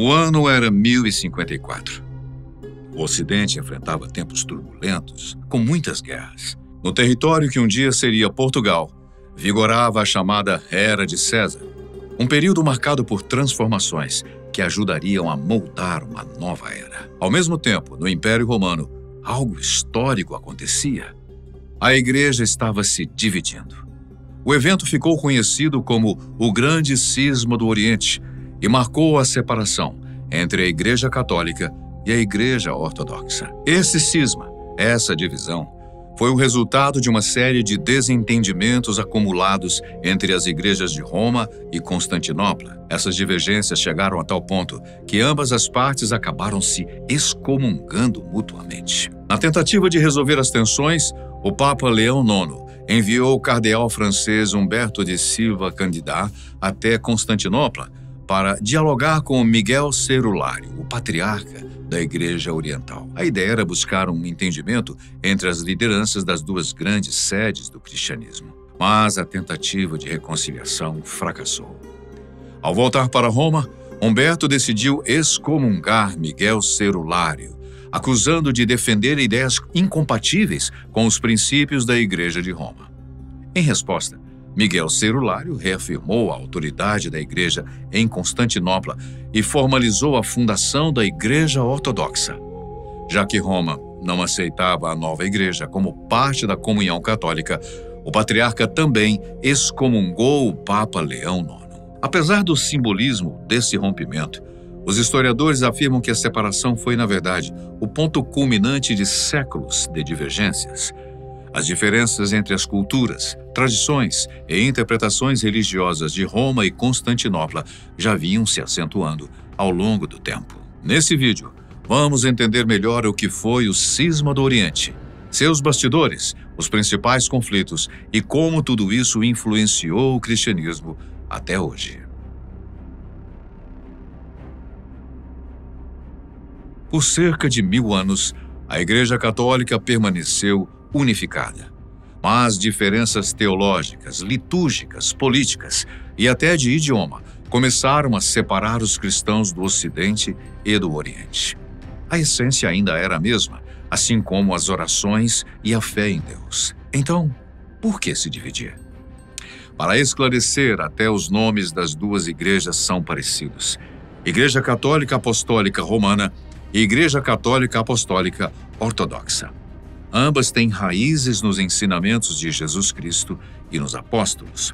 O ano era 1054. O Ocidente enfrentava tempos turbulentos, com muitas guerras. No território que um dia seria Portugal, vigorava a chamada Era de César, um período marcado por transformações que ajudariam a moldar uma nova era. Ao mesmo tempo, no Império Romano, algo histórico acontecia. A Igreja estava se dividindo. O evento ficou conhecido como o Grande Cisma do Oriente e marcou a separação entre a Igreja Católica e a Igreja Ortodoxa. Esse cisma, essa divisão, foi o resultado de uma série de desentendimentos acumulados entre as igrejas de Roma e Constantinopla. Essas divergências chegaram a tal ponto que ambas as partes acabaram se excomungando mutuamente. Na tentativa de resolver as tensões, o Papa Leão IX enviou o cardeal francês Humberto de Silva Candidá até Constantinopla para dialogar com Miguel Cerulário, o patriarca da Igreja Oriental. A ideia era buscar um entendimento entre as lideranças das duas grandes sedes do cristianismo. Mas a tentativa de reconciliação fracassou. Ao voltar para Roma, Humberto decidiu excomungar Miguel Cerulário, acusando de defender ideias incompatíveis com os princípios da Igreja de Roma. Em resposta, Miguel Cerulário reafirmou a autoridade da Igreja em Constantinopla e formalizou a fundação da Igreja Ortodoxa. Já que Roma não aceitava a nova Igreja como parte da comunhão católica, o patriarca também excomungou o Papa Leão IX. Apesar do simbolismo desse rompimento, os historiadores afirmam que a separação foi, na verdade, o ponto culminante de séculos de divergências. As diferenças entre as culturas, tradições e interpretações religiosas de Roma e Constantinopla já vinham se acentuando ao longo do tempo. Nesse vídeo, vamos entender melhor o que foi o Cisma do Oriente, seus bastidores, os principais conflitos e como tudo isso influenciou o cristianismo até hoje. Por cerca de 1000 anos, a Igreja Católica permaneceu unificada. Mas diferenças teológicas, litúrgicas, políticas e até de idioma começaram a separar os cristãos do Ocidente e do Oriente. A essência ainda era a mesma, assim como as orações e a fé em Deus. Então, por que se dividir? Para esclarecer, até os nomes das duas igrejas são parecidos: Igreja Católica Apostólica Romana e Igreja Católica Apostólica Ortodoxa. Ambas têm raízes nos ensinamentos de Jesus Cristo e nos apóstolos.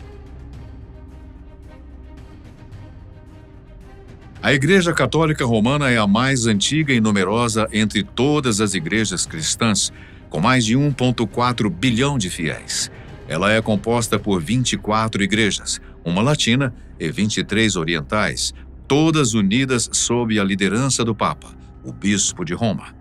A Igreja Católica Romana é a mais antiga e numerosa entre todas as igrejas cristãs, com mais de 1,4 bilhão de fiéis. Ela é composta por 24 igrejas, uma latina e 23 orientais, todas unidas sob a liderança do Papa, o Bispo de Roma.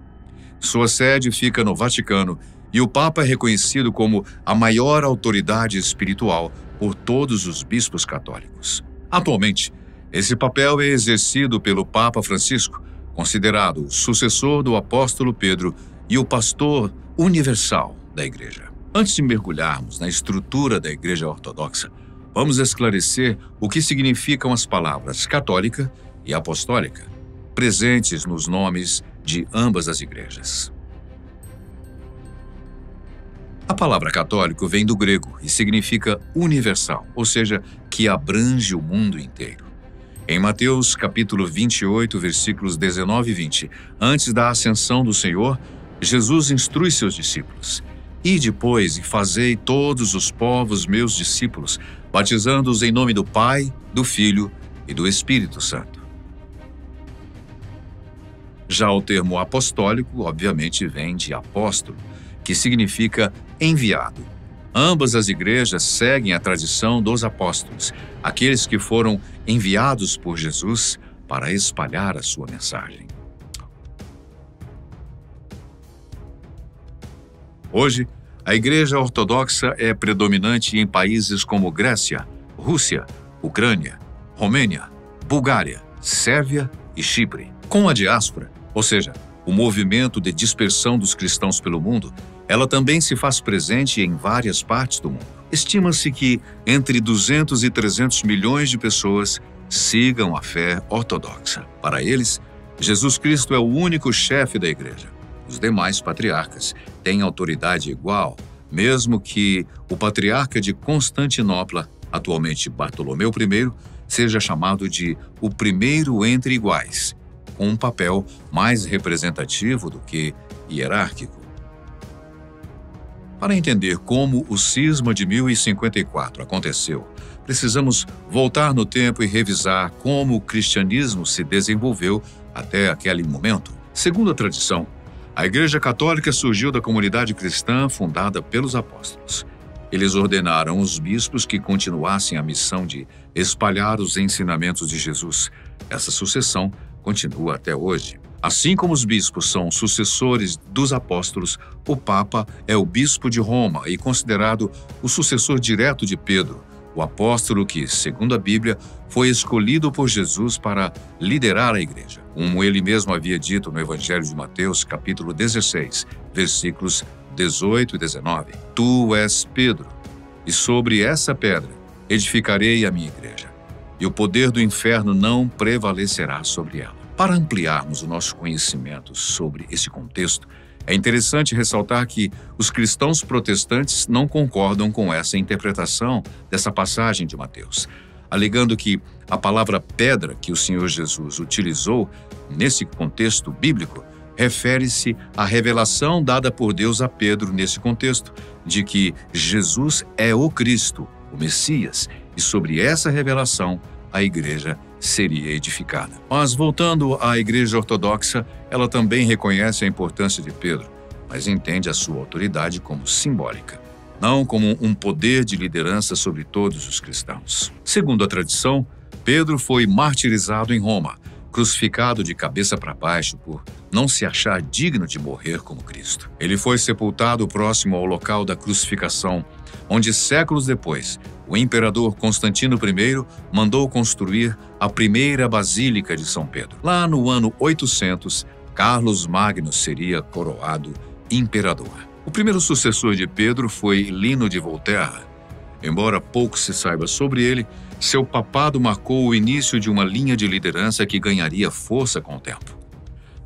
Sua sede fica no Vaticano e o Papa é reconhecido como a maior autoridade espiritual por todos os bispos católicos. Atualmente, esse papel é exercido pelo Papa Francisco, considerado o sucessor do apóstolo Pedro e o pastor universal da Igreja. Antes de mergulharmos na estrutura da Igreja Ortodoxa, vamos esclarecer o que significam as palavras católica e apostólica, presentes nos nomes de ambas as igrejas. A palavra católico vem do grego e significa universal, ou seja, que abrange o mundo inteiro. Em Mateus capítulo 28, versículos 19 e 20, antes da ascensão do Senhor, Jesus instrui seus discípulos: "Ide, pois, e fazei todos os povos meus discípulos, batizando-os em nome do Pai, do Filho e do Espírito Santo." Já o termo apostólico, obviamente, vem de apóstolo, que significa enviado. Ambas as igrejas seguem a tradição dos apóstolos, aqueles que foram enviados por Jesus para espalhar a sua mensagem. Hoje, a Igreja Ortodoxa é predominante em países como Grécia, Rússia, Ucrânia, Romênia, Bulgária, Sérvia e Chipre. Com a diáspora, ou seja, o movimento de dispersão dos cristãos pelo mundo, ela também se faz presente em várias partes do mundo. Estima-se que entre 200 e 300 milhões de pessoas sigam a fé ortodoxa. Para eles, Jesus Cristo é o único chefe da igreja. Os demais patriarcas têm autoridade igual, mesmo que o patriarca de Constantinopla, atualmente Bartolomeu I, seja chamado de o primeiro entre iguais, com um papel mais representativo do que hierárquico. Para entender como o cisma de 1054 aconteceu, precisamos voltar no tempo e revisar como o cristianismo se desenvolveu até aquele momento. Segundo a tradição, a Igreja Católica surgiu da comunidade cristã fundada pelos apóstolos. Eles ordenaram os bispos que continuassem a missão de espalhar os ensinamentos de Jesus. Essa sucessão continua até hoje. Assim como os bispos são sucessores dos apóstolos, o Papa é o bispo de Roma e considerado o sucessor direto de Pedro, o apóstolo que, segundo a Bíblia, foi escolhido por Jesus para liderar a igreja. Como ele mesmo havia dito no Evangelho de Mateus, capítulo 16, versículos 18 e 19. Tu és Pedro, e sobre essa pedra edificarei a minha igreja, e o poder do inferno não prevalecerá sobre ela. Para ampliarmos o nosso conhecimento sobre esse contexto, é interessante ressaltar que os cristãos protestantes não concordam com essa interpretação dessa passagem de Mateus, alegando que a palavra pedra que o Senhor Jesus utilizou nesse contexto bíblico refere-se à revelação dada por Deus a Pedro nesse contexto, de que Jesus é o Cristo, o Messias, e sobre essa revelação a igreja seria edificada. Mas voltando à Igreja Ortodoxa, ela também reconhece a importância de Pedro, mas entende a sua autoridade como simbólica, não como um poder de liderança sobre todos os cristãos. Segundo a tradição, Pedro foi martirizado em Roma, crucificado de cabeça para baixo por não se achar digno de morrer como Cristo. Ele foi sepultado próximo ao local da crucificação, onde séculos depois, o imperador Constantino I mandou construir a primeira Basílica de São Pedro. Lá no ano 800, Carlos Magno seria coroado imperador. O primeiro sucessor de Pedro foi Lino de Volterra. Embora pouco se saiba sobre ele, seu papado marcou o início de uma linha de liderança que ganharia força com o tempo.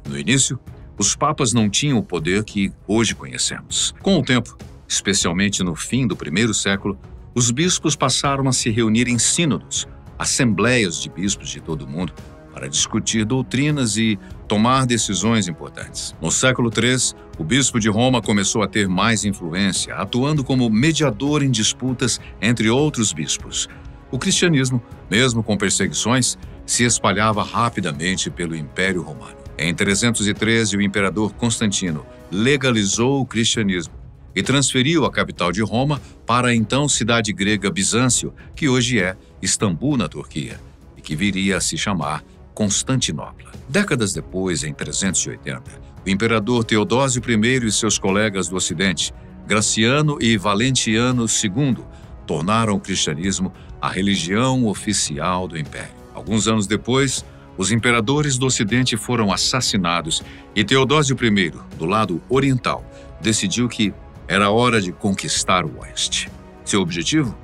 No início, os papas não tinham o poder que hoje conhecemos. Com o tempo, especialmente no fim do primeiro século, os bispos passaram a se reunir em sínodos, assembleias de bispos de todo o mundo, para discutir doutrinas e tomar decisões importantes. No século III, o bispo de Roma começou a ter mais influência, atuando como mediador em disputas entre outros bispos. O cristianismo, mesmo com perseguições, se espalhava rapidamente pelo Império Romano. Em 313, o imperador Constantino legalizou o cristianismo e transferiu a capital de Roma para a então cidade grega Bizâncio, que hoje é Istambul, na Turquia, e que viria a se chamar Constantinopla. Décadas depois, em 380, o imperador Teodósio I e seus colegas do Ocidente, Graciano e Valentiniano II, tornaram o cristianismo a religião oficial do império. Alguns anos depois, os imperadores do Ocidente foram assassinados e Teodósio I, do lado oriental, decidiu que era hora de conquistar o Oeste. Seu objetivo?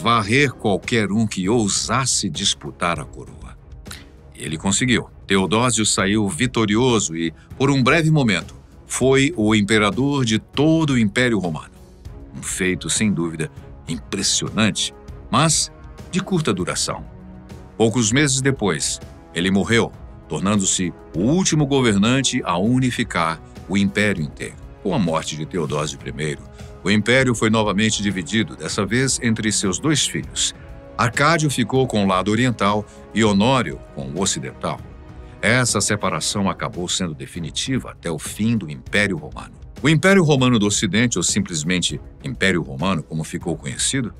Varrer qualquer um que ousasse disputar a coroa. Ele conseguiu. Teodósio saiu vitorioso e, por um breve momento, foi o imperador de todo o Império Romano. Um feito, sem dúvida, impressionante, mas de curta duração. Poucos meses depois, ele morreu, tornando-se o último governante a unificar o Império inteiro. Com a morte de Teodósio I, o Império foi novamente dividido, dessa vez entre seus dois filhos. Arcádio ficou com o lado oriental e Honório com o ocidental. Essa separação acabou sendo definitiva até o fim do Império Romano. O Império Romano do Ocidente, ou simplesmente Império Romano, como ficou conhecido,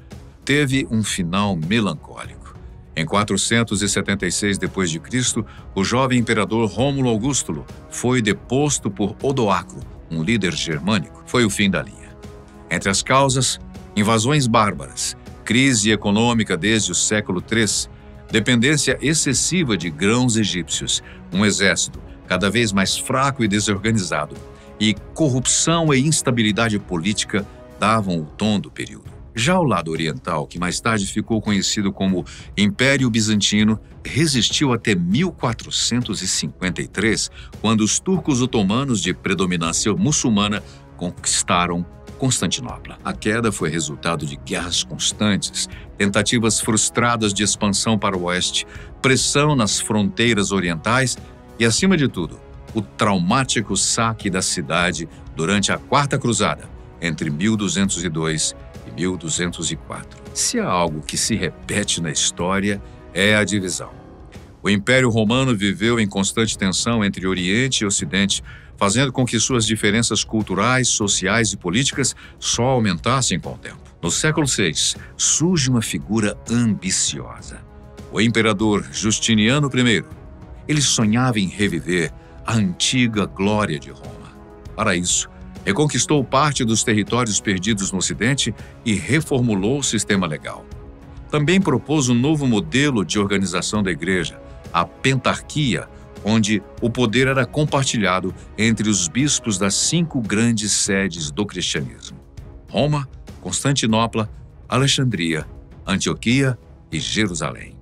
teve um final melancólico. Em 476 d.C., o jovem imperador Rômulo Augusto foi deposto por Odoacro, um líder germânico. Foi o fim da linha. Entre as causas, invasões bárbaras, crise econômica desde o século III, dependência excessiva de grãos egípcios, um exército cada vez mais fraco e desorganizado, e corrupção e instabilidade política davam o tom do período. Já o lado oriental, que mais tarde ficou conhecido como Império Bizantino, resistiu até 1453, quando os turcos otomanos de predominância muçulmana conquistaram Constantinopla. A queda foi resultado de guerras constantes, tentativas frustradas de expansão para o oeste, pressão nas fronteiras orientais e, acima de tudo, o traumático saque da cidade durante a Quarta Cruzada, entre 1202 e 1204. Se há algo que se repete na história, é a divisão. O Império Romano viveu em constante tensão entre Oriente e Ocidente, fazendo com que suas diferenças culturais, sociais e políticas só aumentassem com o tempo. No século VI, surge uma figura ambiciosa: o imperador Justiniano I. Ele sonhava em reviver a antiga glória de Roma. Para isso, reconquistou parte dos territórios perdidos no Ocidente e reformulou o sistema legal. Também propôs um novo modelo de organização da Igreja, a pentarquia, onde o poder era compartilhado entre os bispos das 5 grandes sedes do cristianismo: Roma, Constantinopla, Alexandria, Antioquia e Jerusalém.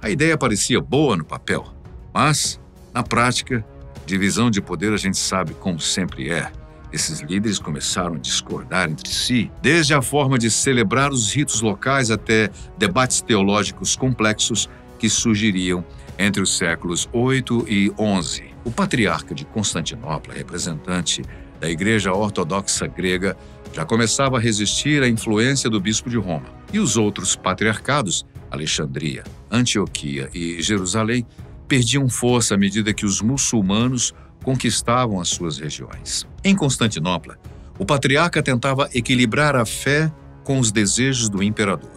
A ideia parecia boa no papel, mas, na prática, divisão de poder a gente sabe como sempre é. Esses líderes começaram a discordar entre si, desde a forma de celebrar os ritos locais até debates teológicos complexos que surgiriam entre os séculos 8 e 11. O patriarca de Constantinopla, representante da Igreja Ortodoxa grega, já começava a resistir à influência do bispo de Roma. E os outros patriarcados, Alexandria, Antioquia e Jerusalém, perdiam força à medida que os muçulmanos conquistavam as suas regiões. Em Constantinopla, o patriarca tentava equilibrar a fé com os desejos do imperador.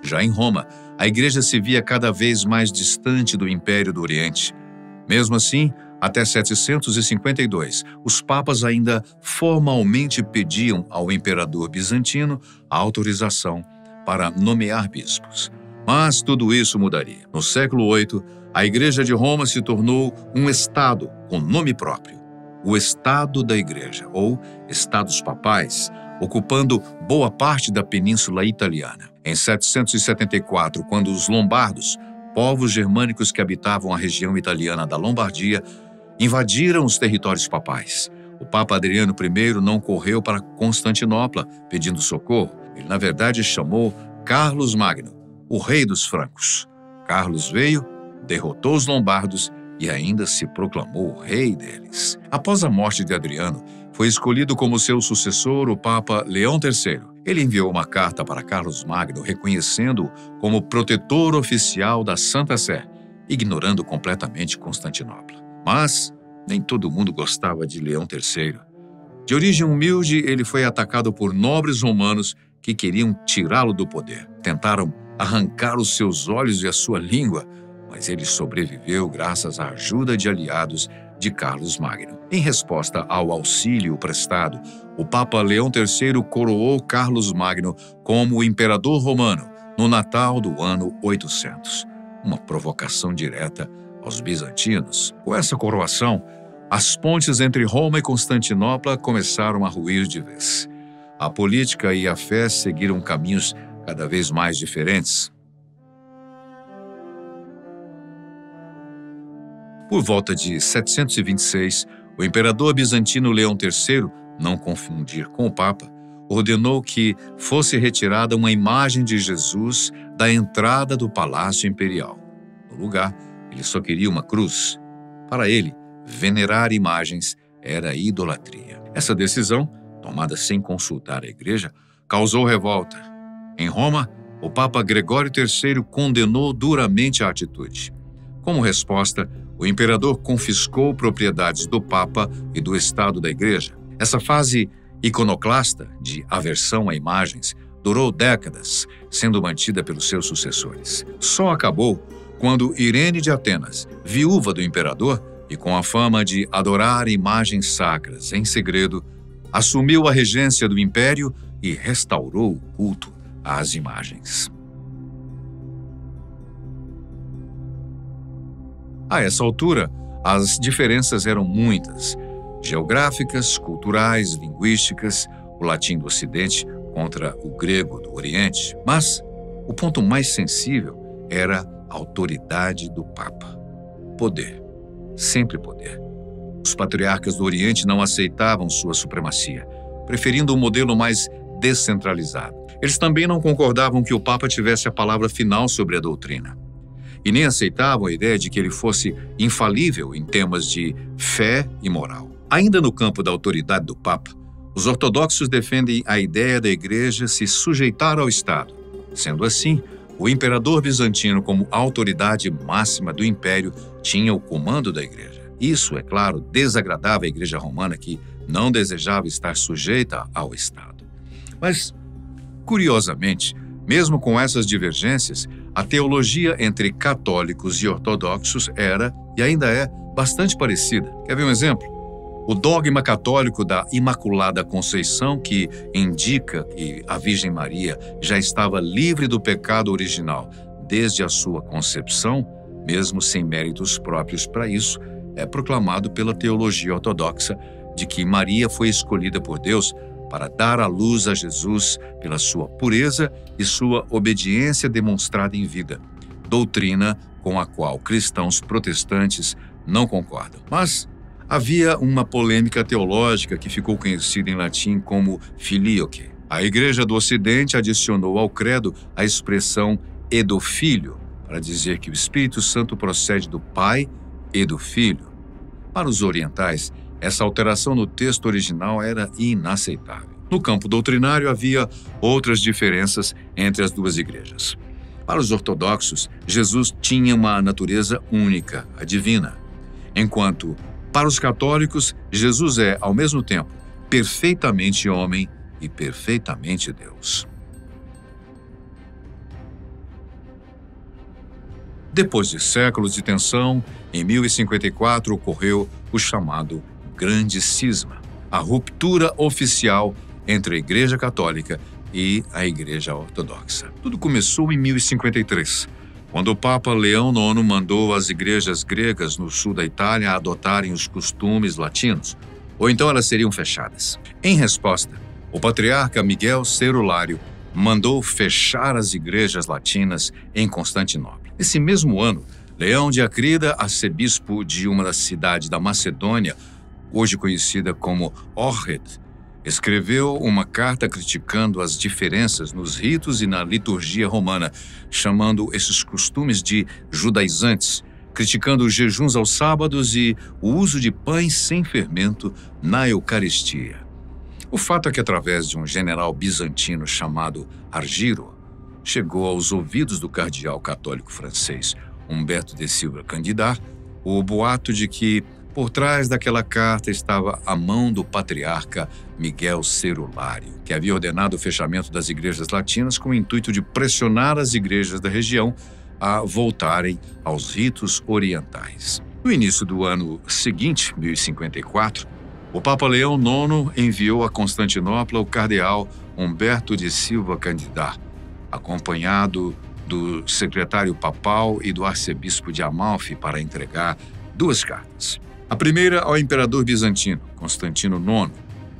Já em Roma, a Igreja se via cada vez mais distante do Império do Oriente. Mesmo assim, até 752, os papas ainda formalmente pediam ao imperador bizantino a autorização para nomear bispos. Mas tudo isso mudaria. No século VIII, a Igreja de Roma se tornou um Estado com nome próprio, o Estado da Igreja, ou Estados Papais, ocupando boa parte da Península Italiana. Em 774, quando os lombardos, povos germânicos que habitavam a região italiana da Lombardia, invadiram os territórios papais, o Papa Adriano I não correu para Constantinopla pedindo socorro. Ele, na verdade, chamou Carlos Magno, o rei dos francos. Carlos veio, derrotou os lombardos e ainda se proclamou rei deles. Após a morte de Adriano, foi escolhido como seu sucessor o Papa Leão III. Ele enviou uma carta para Carlos Magno reconhecendo-o como protetor oficial da Santa Sé, ignorando completamente Constantinopla. Mas nem todo mundo gostava de Leão III. De origem humilde, ele foi atacado por nobres romanos que queriam tirá-lo do poder. Tentaram arrancar os seus olhos e a sua língua, mas ele sobreviveu graças à ajuda de aliados de Carlos Magno. Em resposta ao auxílio prestado, o Papa Leão III coroou Carlos Magno como imperador romano no Natal do ano 800, uma provocação direta aos bizantinos. Com essa coroação, as pontes entre Roma e Constantinopla começaram a ruir de vez. A política e a fé seguiram caminhos cada vez mais diferentes. Por volta de 726, o imperador bizantino Leão III, não confundir com o Papa, ordenou que fosse retirada uma imagem de Jesus da entrada do Palácio Imperial. No lugar, ele só queria uma cruz. Para ele, venerar imagens era idolatria. Essa decisão, tomada sem consultar a Igreja, causou revolta. Em Roma, o Papa Gregório III condenou duramente a atitude. Como resposta, o imperador confiscou propriedades do Papa e do Estado da Igreja. Essa fase iconoclasta de aversão a imagens durou décadas, sendo mantida pelos seus sucessores. Só acabou quando Irene de Atenas, viúva do imperador e com a fama de adorar imagens sacras em segredo, assumiu a regência do império e restaurou o culto às imagens. A essa altura, as diferenças eram muitas, geográficas, culturais, linguísticas. O latim do Ocidente contra o grego do Oriente, mas o ponto mais sensível era a autoridade do Papa. Poder. Sempre poder. Os patriarcas do Oriente não aceitavam sua supremacia, preferindo um modelo mais descentralizado. Eles também não concordavam que o Papa tivesse a palavra final sobre a doutrina. E nem aceitavam a ideia de que ele fosse infalível em temas de fé e moral. Ainda no campo da autoridade do Papa, os ortodoxos defendem a ideia da Igreja se sujeitar ao Estado. Sendo assim, o imperador bizantino, como autoridade máxima do império, tinha o comando da Igreja. Isso, é claro, desagradava a Igreja romana, que não desejava estar sujeita ao Estado. Mas, curiosamente, mesmo com essas divergências, a teologia entre católicos e ortodoxos era, e ainda é, bastante parecida. Quer ver um exemplo? O dogma católico da Imaculada Conceição, que indica que a Virgem Maria já estava livre do pecado original desde a sua concepção, mesmo sem méritos próprios para isso, é proclamado pela teologia ortodoxa de que Maria foi escolhida por Deus para dar à luz a Jesus pela sua pureza e sua obediência demonstrada em vida, doutrina com a qual cristãos protestantes não concordam. Mas havia uma polêmica teológica que ficou conhecida em latim como filioque. A Igreja do Ocidente adicionou ao credo a expressão "e do Filho", para dizer que o Espírito Santo procede do Pai e do Filho. Para os orientais, essa alteração no texto original era inaceitável. No campo doutrinário, havia outras diferenças entre as duas igrejas. Para os ortodoxos, Jesus tinha uma natureza única, a divina, enquanto, para os católicos, Jesus é, ao mesmo tempo, perfeitamente homem e perfeitamente Deus. Depois de séculos de tensão, em 1054 ocorreu o chamado Grande Cisma, a ruptura oficial entre a Igreja Católica e a Igreja Ortodoxa. Tudo começou em 1053, quando o Papa Leão IX mandou as igrejas gregas no sul da Itália adotarem os costumes latinos, ou então elas seriam fechadas. Em resposta, o patriarca Miguel Cerulário mandou fechar as igrejas latinas em Constantinopla. Nesse mesmo ano, Leão de Acrida, arcebispo de uma cidade da Macedônia, hoje conhecida como Ohrid, escreveu uma carta criticando as diferenças nos ritos e na liturgia romana, chamando esses costumes de judaizantes, criticando os jejuns aos sábados e o uso de pães sem fermento na Eucaristia. O fato é que, através de um general bizantino chamado Argiro, chegou aos ouvidos do cardeal católico francês Humberto de Silva Candidar o boato de que, por trás daquela carta, estava a mão do patriarca Miguel Cerulário, que havia ordenado o fechamento das igrejas latinas com o intuito de pressionar as igrejas da região a voltarem aos ritos orientais. No início do ano seguinte, 1054, o Papa Leão IX enviou a Constantinopla o cardeal Humberto de Silva Candidar, acompanhado do secretário papal e do arcebispo de Amalfi, para entregar duas cartas. A primeira ao imperador bizantino, Constantino IX,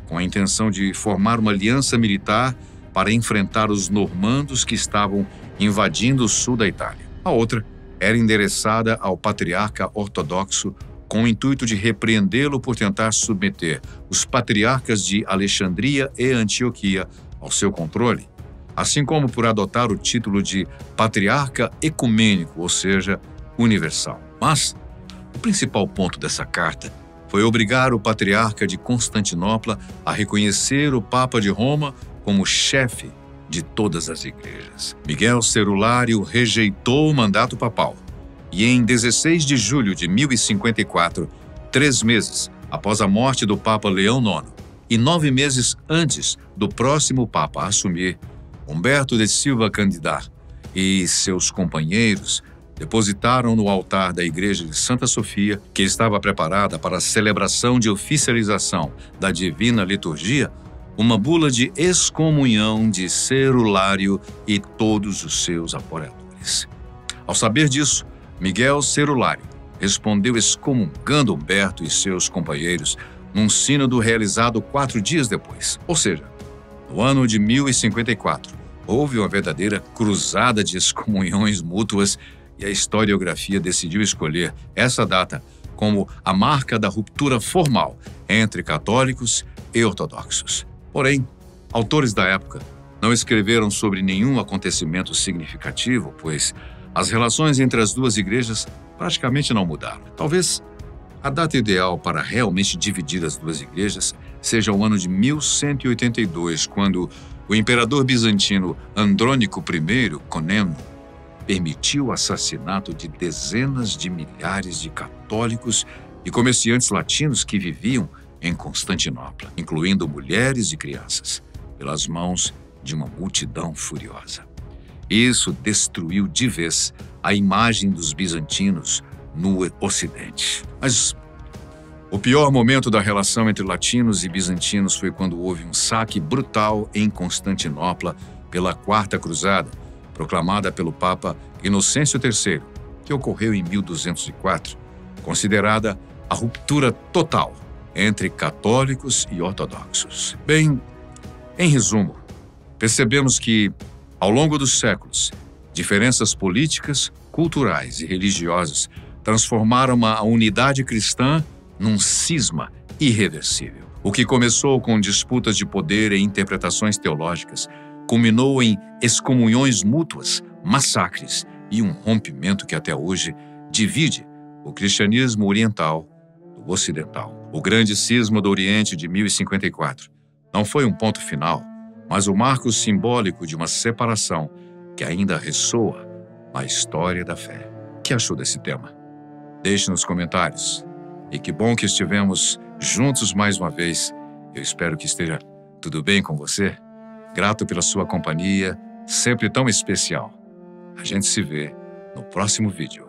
com a intenção de formar uma aliança militar para enfrentar os normandos que estavam invadindo o sul da Itália. A outra era endereçada ao patriarca ortodoxo com o intuito de repreendê-lo por tentar submeter os patriarcas de Alexandria e Antioquia ao seu controle, assim como por adotar o título de patriarca ecumênico, ou seja, universal. Mas o principal ponto dessa carta foi obrigar o patriarca de Constantinopla a reconhecer o Papa de Roma como chefe de todas as igrejas. Miguel Cerulário rejeitou o mandato papal e, em 16 de julho de 1054, 3 meses após a morte do Papa Leão IX e 9 meses antes do próximo Papa assumir, Humberto de Silva Candidar e seus companheiros depositaram no altar da Igreja de Santa Sofia, que estava preparada para a celebração de oficialização da Divina Liturgia, uma bula de excomunhão de Cerulário e todos os seus apoiadores. Ao saber disso, Miguel Cerulário respondeu excomungando Humberto e seus companheiros num sínodo realizado 4 dias depois, ou seja, No ano de 1054, houve uma verdadeira cruzada de excomunhões mútuas e a historiografia decidiu escolher essa data como a marca da ruptura formal entre católicos e ortodoxos. Porém, autores da época não escreveram sobre nenhum acontecimento significativo, pois as relações entre as duas igrejas praticamente não mudaram. Talvez a data ideal para realmente dividir as duas igrejas seja o ano de 1182, quando o imperador bizantino Andrônico I Comneno permitiu o assassinato de dezenas de milhares de católicos e comerciantes latinos que viviam em Constantinopla, incluindo mulheres e crianças, pelas mãos de uma multidão furiosa. Isso destruiu de vez a imagem dos bizantinos no Ocidente. Mas o pior momento da relação entre latinos e bizantinos foi quando houve um saque brutal em Constantinopla pela Quarta Cruzada, proclamada pelo Papa Inocêncio III, que ocorreu em 1204, considerada a ruptura total entre católicos e ortodoxos. Bem, em resumo, percebemos que, ao longo dos séculos, diferenças políticas, culturais e religiosas transformaram a unidade cristã num cisma irreversível. O que começou com disputas de poder e interpretações teológicas culminou em excomunhões mútuas, massacres e um rompimento que até hoje divide o cristianismo oriental do ocidental. O grande cisma do Oriente de 1054 não foi um ponto final, mas o marco simbólico de uma separação que ainda ressoa na história da fé. O que achou desse tema? Deixe nos comentários. E que bom que estivemos juntos mais uma vez. Eu espero que esteja tudo bem com você. Grato pela sua companhia, sempre tão especial. A gente se vê no próximo vídeo.